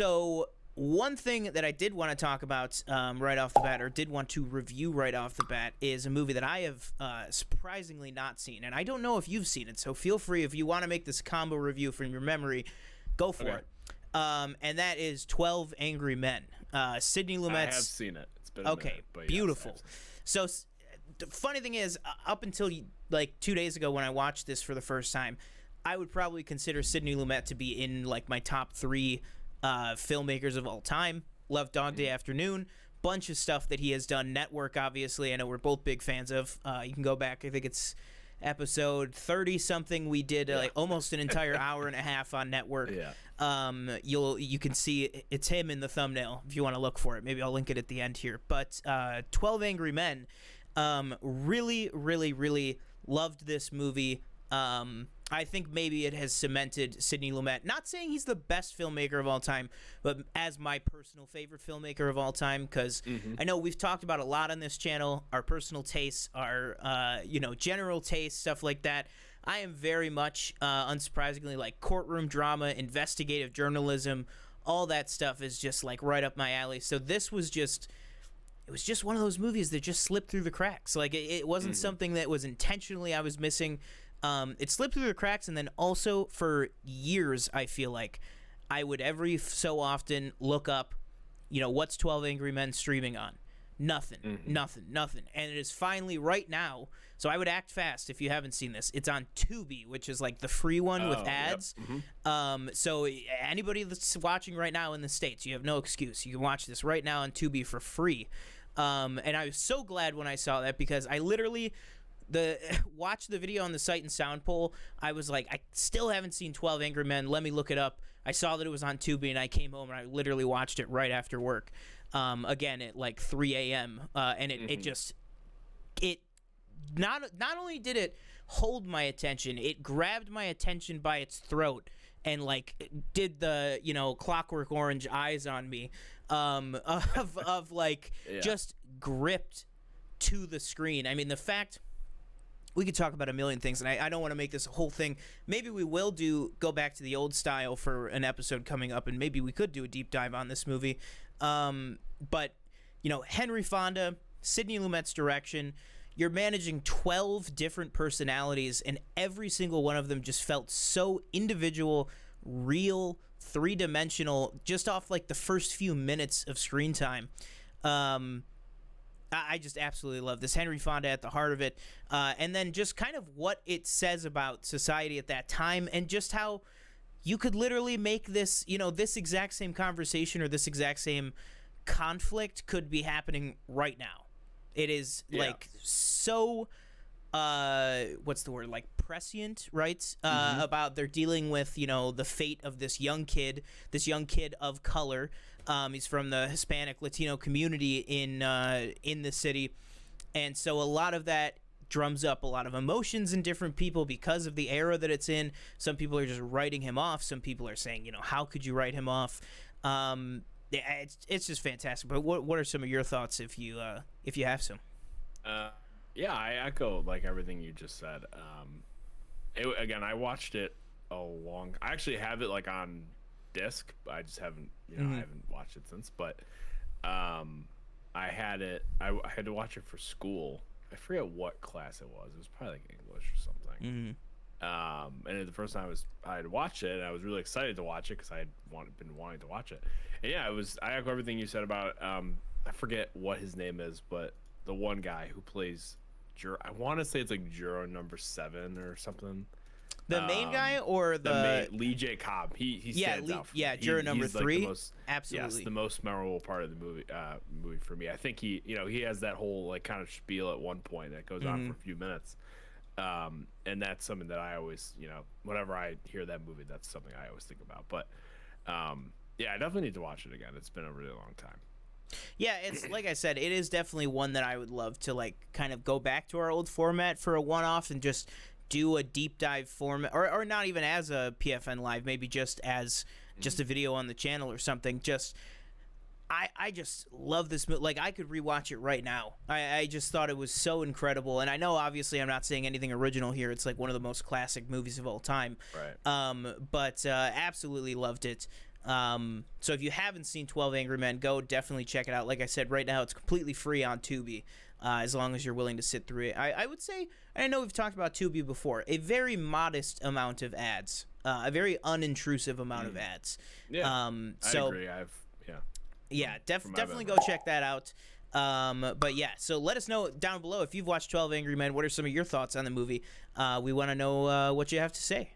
So one thing that I did want to talk about right off the bat, or did want to review right off the bat, is a movie that I have surprisingly not seen, and I don't know if you've seen it. So feel free, if you want to make this combo review from your memory, go for it. And that is 12 Angry Men. Sidney Lumet's. I have seen it. It's been a minute, but beautiful. Yes, So the funny thing is, up until like 2 days ago when I watched this for the first time, I would probably consider Sidney Lumet to be in like my top 3 filmmakers of all time. Love Dog Day Afternoon, bunch of stuff that he has done. Network, obviously, I know we're both big fans of. You can go back, I think it's episode 30 something, we did like almost an entire hour and a half on Network. You can see it's him in the thumbnail if you want to look for it. Maybe I'll link it at the end here. But 12 Angry Men, really, really, really loved this movie. I think maybe it has cemented Sidney Lumet, not saying he's the best filmmaker of all time, but as my personal favorite filmmaker of all time, because I know we've talked about a lot on this channel, our personal tastes, our general tastes, stuff like that. I am very much, unsurprisingly, like courtroom drama, investigative journalism, all that stuff is just like right up my alley. So this was just... It was just one of those movies that just slipped through the cracks. Like, it wasn't something that was intentionally I was missing. It slipped through the cracks, and then also for years, I feel like I would every so often look up, what's 12 Angry Men streaming on? Nothing. And it is finally right now. So I would act fast if you haven't seen this. It's on Tubi, which is like the free one with ads. So anybody that's watching right now in the States, you have no excuse. You can watch this right now on Tubi for free. And I was so glad when I saw that, because I literally watched the video on the Sight and Sound poll. I was like, I still haven't seen 12 Angry Men. Let me look it up. I saw that it was on Tubi, and I came home and I literally watched it right after work. Again at like 3 a.m. And it not only did it hold my attention, it grabbed my attention by its throat and like did the Clockwork Orange eyes on me, of like just gripped to the screen. I mean, the fact. We could talk about a million things, and I don't want to make this a whole thing. Maybe we will go back to the old style for an episode coming up, and maybe we could do a deep dive on this movie. But, Henry Fonda, Sidney Lumet's direction, you're managing 12 different personalities, and every single one of them just felt so individual, real, three-dimensional, just off, like, the first few minutes of screen time. I just absolutely love this. Henry Fonda at the heart of it. And then just kind of what it says about society at that time, and just how you could literally make this, this exact same conversation or this exact same conflict could be happening right now. It is like so, what's the word? Like prescient, right? About they're dealing with, the fate of this young kid of color. He's from the Hispanic Latino community in the city, and so a lot of that drums up a lot of emotions in different people because of the era that it's in. Some people are just writing him off. Some people are saying, how could you write him off? It's just fantastic. But what are some of your thoughts if you have some? I echo like everything you just said. Again, I watched it I actually have it like on disc, but I just haven't I haven't watched it since. But I had to watch it for school. I forget what class it was. It was probably like English or something. And the first time I had watched it, and I was really excited to watch it because I had been wanting to watch it. And I echo everything you said about I forget what his name is, but the one guy who plays I want to say it's like juror number 7 or something. The main guy or the Lee J. Cobb? He stands out for me. Juror number 3. Like absolutely, yes, the most memorable part of the movie for me. I think he has that whole like kind of spiel at one point that goes on for a few minutes, and that's something that I always whenever I hear that movie, that's something I always think about. But I definitely need to watch it again. It's been a really long time. Yeah, it's like I said, it is definitely one that I would love to like kind of go back to our old format for a one-off and just do a deep dive format, or not even as a PFN Live, maybe just as just a video on the channel or something. Just I just love this movie. Like, I could rewatch it right now. I just thought it was so incredible. And I know obviously I'm not saying anything original here. It's like one of the most classic movies of all time. Right. But absolutely loved it. So if you haven't seen 12 Angry Men, go definitely check it out. Like I said, right now it's completely free on Tubi, as long as you're willing to sit through it. I would say, and I know we've talked about Tubi before, a very modest amount of ads, a very unintrusive amount of ads. Yeah, so, I agree. Yeah, definitely go check that out. But yeah, so let us know down below if you've watched 12 Angry Men. What are some of your thoughts on the movie? We want to know what you have to say.